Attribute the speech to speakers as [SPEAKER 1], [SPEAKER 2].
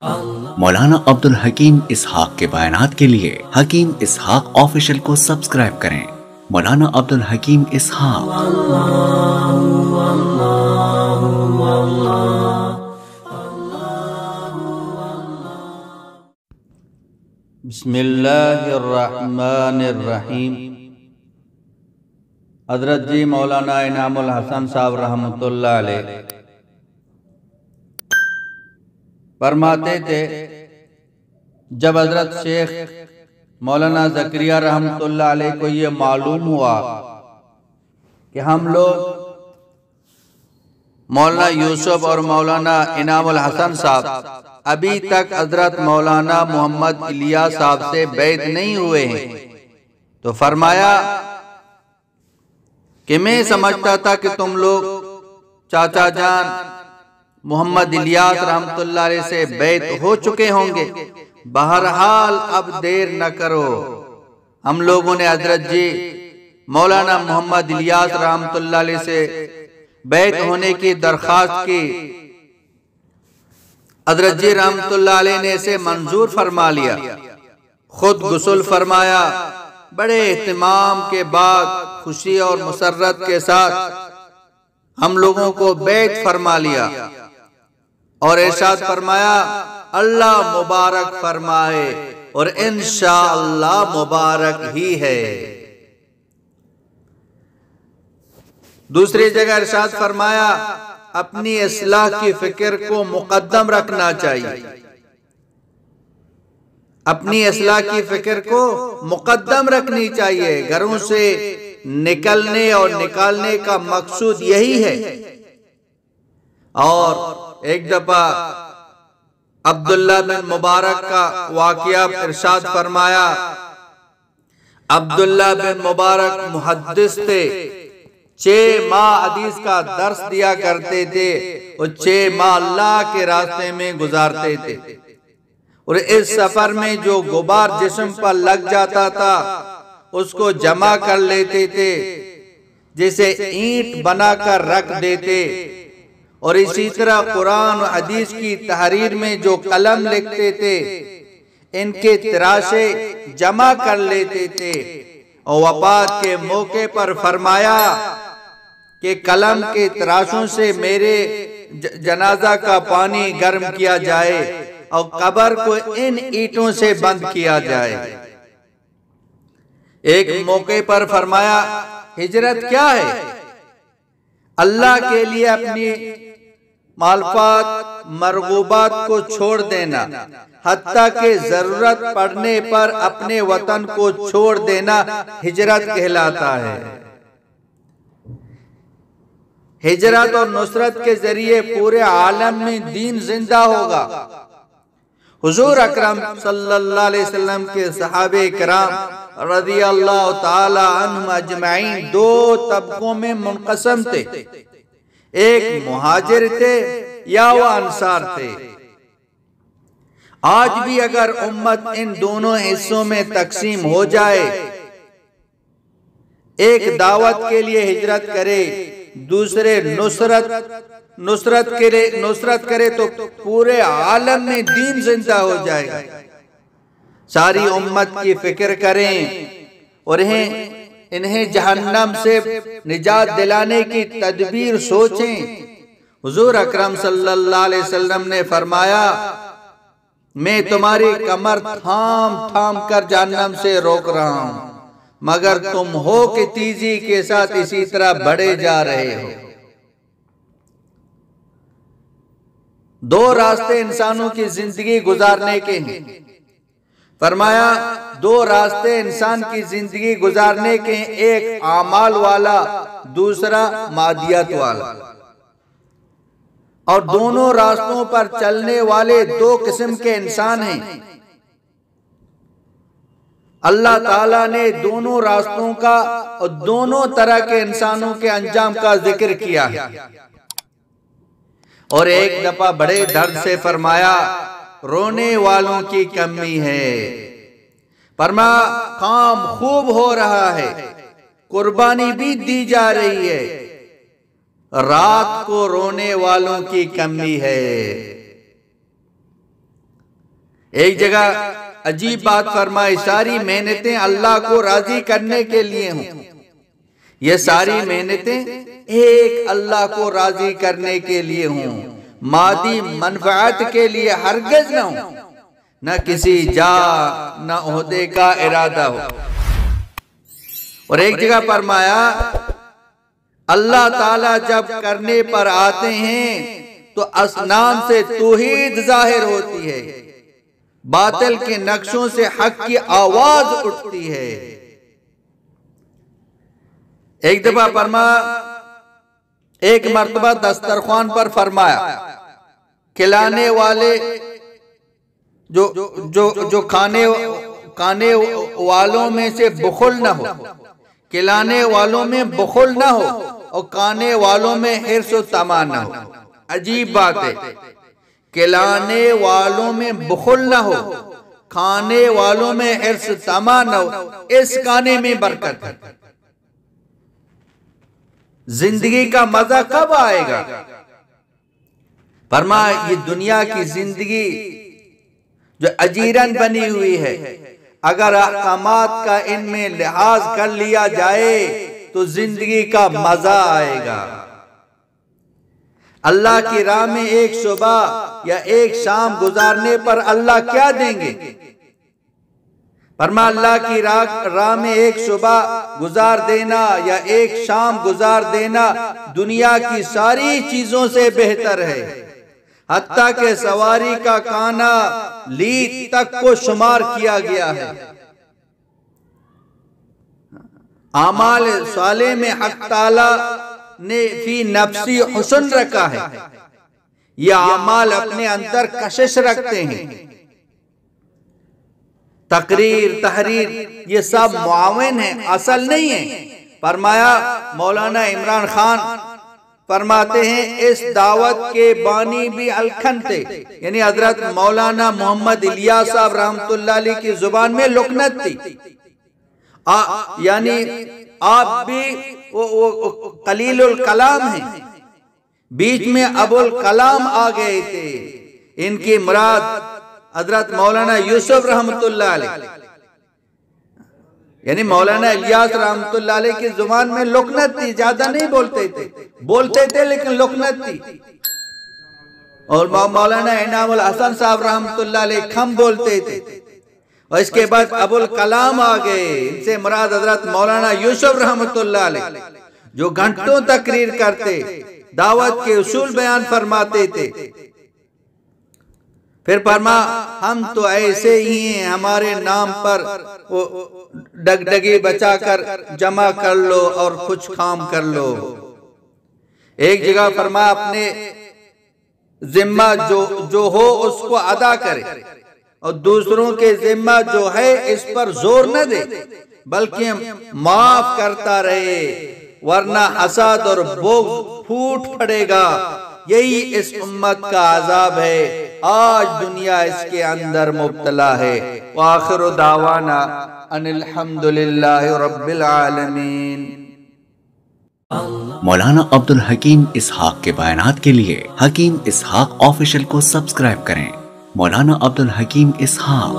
[SPEAKER 1] मौलाना अब्दुल हकीम इसहाक के बयानात के लिए हकीम इसहाक ऑफिशियल को सब्सक्राइब करें। मौलाना अब्दुल हकीम इसहाक।
[SPEAKER 2] बिस्मिल्लाहिर्रहमानिर्रहीम। हज़रत जी मौलाना इनामुल हसन साहब रहमतुल्लाह अलैह फरमाते थे, जब हज़रत शेख मौलाना ज़करिया रहमतुल्लाह अलैह को ये मालूम हुआ कि हम लोग मौलाना यूसुफ और मौलाना इनामुल हसन साहब अभी तक हज़रत मौलाना मोहम्मद इलियास साहब से बैत नहीं हुए हैं, तो फरमाया कि मैं समझता था कि तुम लोग चाचा जान मोहम्मद इलियास रहमतुल्लाह अलैह से बैत हो चुके होंगे। बहरहाल अब देर न करो। हम लोगों ने हजरत जी मौलाना मोहम्मद इलियास रहमतुल्लाह अलैह से बैत होने की दरख्वास्त की। हजरत जी रहमतुल्लाह अलैह ने इसे मंजूर फरमा लिया। खुद गुस्ल फरमाया। बड़े एहतिमाम के बाद खुशी और मुसर्रत के साथ हम लोगों को बैत फरमा लिया और इरशाद फरमाया, अल्लाह मुबारक फरमाए और इंशाअल्लाह मुबारक ही है। दूसरी जगह इरशाद फरमाया, अपनी इस्लाह की फिक्र को मुकद्दम रखना चाहिए। अपनी इस्लाह की फिक्र को मुकद्दम रखनी चाहिए। घरों से निकलने और निकालने का मकसूद यही है। और एक दफा अब्दुल्ला बिन मुबारक का वाक़या इरशाद फरमाया। अब्दुल्ला बिन मुबारक मुहद्दिस थे, 6 माह हदीस का दर्स दिया करते थे और 6 माह अल्लाह के रास्ते में गुजारते थे। और इस सफर में जो गुबार जिस्म पर लग जाता था उसको जमा कर लेते थे, जिसे ईंट बनाकर रख देते। और इसी तरह कुरान और हदीस की तहरीर में जो कलम लिखते थे इनके तराशे जमा कर लेते थे। और वफात के मौके पर फरमाया कि कलम के तराशों से मेरे जनाजा का पानी गर्म किया जाए और कब्र को इन ईंटों से बंद किया जाए। एक मौके पर फरमाया, हिजरत क्या है? अल्लाह के लिए अपनी मालफात मरगूबात को छोड़ देना, हत्ता के जरूरत पड़ने पर अपने वतन को छोड़ देना हिजरत कहलाता है। हिजरत और नुसरत के जरिए पूरे आलम में दीन जिंदा होगा। हुजूर अकरम सल्लल्लाहु अलैहि वसल्लम के सहाबे किराम रज़ियल्लाहु ताला अन्हुम अजमईन 2 तबकों में मुनक़सम थे। एक मुहाजिर थे या वो अंसार थे। आज भी अगर उम्मत इन दोनों हिस्सों में तकसीम हो जाए, एक दावत के लिए हिजरत करे, दूसरे नुसरत करे तो पूरे आलम में दीन जिंदा हो जाएगा। सारी उम्मत की फिक्र करें और इन्हें जहन्नम से निजात दिलाने की तदबीर सोचें। हुजूर अकरम सल्लल्लाहु अलैहि वसल्लम ने फरमाया, मैं तुम्हारी कमर थाम थाम कर जहन्नम से रोक रहा हूं, मगर तुम हो कि तेजी के साथ इसी तरह बढ़े जा रहे हो। 2 रास्ते इंसानों की जिंदगी गुजारने के हैं। फरमाया 2 रास्ते इंसान की जिंदगी गुजारने के, एक आमाल वाला, दूसरा मादियत वाला। और दोनों रास्तों पर चलने वाले 2 किस्म के इंसान हैं। अल्लाह ताला ने दोनों रास्तों का और दोनों तरह के इंसानों के अंजाम का जिक्र किया है। और एक दफा बड़े दर्द से फरमाया, रोने वालों की कमी है। फरमाया काम खूब हो रहा है, कुर्बानी भी दी जा रही है, रात को रोने वालों की कमी है। एक जगह अजीब बात फरमाई, सारी मेहनतें अल्लाह को राजी करने के लिए हों। ये सारी मेहनतें एक अल्लाह को राजी करने के लिए हों, मादी मनफात के लिए हरगिज न हो, न किसी जा न ओहदे का इरादा हो। और एक जगह फरमाया, अल्लाह ताला जब करने पर आते हैं तो असनाम से तौहीद जाहिर होती है, बातिल के नक्शों से हक की आवाज उठती है। एक दफा एक मर्तबा दस्तरखान पर फरमाया, खिलाने वाले जो खाने वालों में से बुखल न हो, खिलाने वालों में बुखल न हो और खाने वालों में हिर्स व तमा न हो। अजीब बात है, खिलाने वालों में बुखल न हो, खाने वालों में हिर्स तमा न हो, इस खाने में बरकत है। जिंदगी का मजा कब आएगा? फरमाया, ये दुनिया की जिंदगी जो अजीरन बनी हुई है, अगर अहकामात का इनमें लिहाज कर लिया जाए तो जिंदगी का मजा आएगा। अल्लाह की राह में एक सुबह या एक शाम गुजारने पर अल्लाह क्या देंगे? फरमाया, अल्लाह की राह में एक सुबह गुजार देना या एक शाम गुजार देना दुनिया की सारी चीजों से बेहतर है। हत्ता के सवारी का खाना लीद तक को शुमार किया गया है। आमाल साले में हक ताला ने फी नफ्सी हुस्न रखा है। ये आमाल अपने अंदर कशिश रखते हैं। तकरीर तहरीर ये सब मुआविन है, असल नहीं है। फरमाया, मौलाना इमरान खान फरमाते हैं, इस दावत के बानी भी अलखन थे, यानी हजरत मौलाना मोहम्मद इलियास साहब रहमतुल्लाह अलैह की जुबान में लुकनत थी। यानी आप भी कलीलुल कलाम हैं, बीच में अबुल कलाम आ गए थे। इनकी मुराद हजरत मौलाना यूसुफ रहमतुल्लाह अलैह, यानी मौलाना इलियास रहमतुल्लाह अलैह की जुबान में लुकनत थी, ज्यादा नहीं बोलते थे लेकिन लुकनत थी। और मौलाना इनामुल हसन साहब रहमतुल्लाह अलैह कम बोलते थे। और इसके बाद अबुल कलाम आ गए, इनसे मुराद हजरत मौलाना यूसुफ रहमतुल्लाह अलैह, जो घंटों तकरीर करते, दावत के उसूल बयान फरमाते थे। फिर फरमा, हम तो ऐसे ही हैं, हमारे नाम पर वो डगडगी बचाकर जमा कर लो और कुछ काम कर लो। एक जगह फरमा, अपने जिम्मा जो हो उसको अदा करे और दूसरों के जिम्मा जो है इस पर जोर न दे, बल्कि माफ करता रहे, वरना हसद और बोझ फूट पड़ेगा। यही इस उम्मत का अजाब है, आज दुनिया इसके अंदर मुब्तला है। व आखिरु दावाना अनिल हम्दुलिल्लाहि रब्बिल आलमीन।
[SPEAKER 1] मौलाना अब्दुल हकीम इसहाक के बयानात के लिए हकीम इसहाक ऑफिशियल को सब्सक्राइब करें। मौलाना अब्दुल हकीम इसहाक।